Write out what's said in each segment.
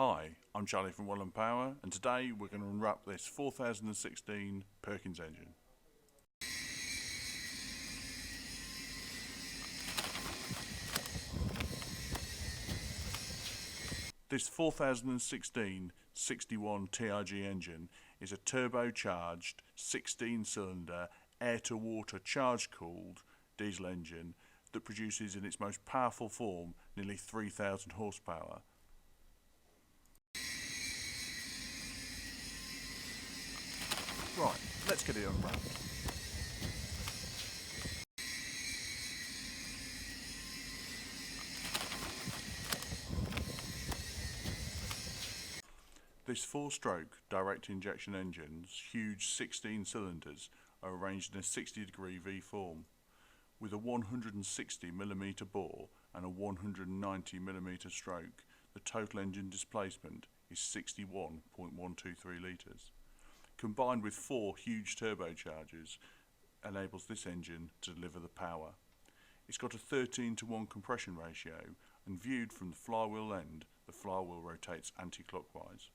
Hi, I'm Charlie from Welland Power, and today we're going to unwrap this 4016 Perkins engine. This 4016 61 TRG engine is a turbocharged 16-cylinder air-to-water charge-cooled diesel engine that produces in its most powerful form nearly 3,000 horsepower. Right, let's get it unwrapped. This 4-stroke direct injection engine's huge 16 cylinders are arranged in a 60-degree V form. With a 160mm bore and a 190mm stroke, the total engine displacement is 61.123 litres. Combined with 4 huge turbochargers, enables this engine to deliver the power. It's got a 13:1 compression ratio, and viewed from the flywheel end, the flywheel rotates anti-clockwise.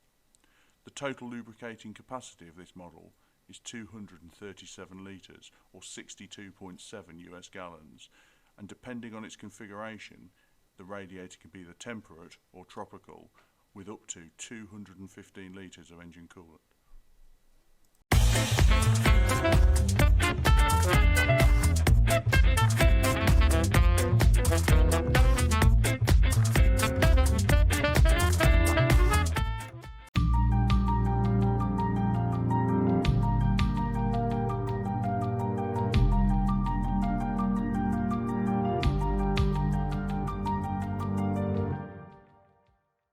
The total lubricating capacity of this model is 237 litres or 62.7 US gallons, and depending on its configuration, the radiator can be either temperate or tropical, with up to 215 litres of engine coolant.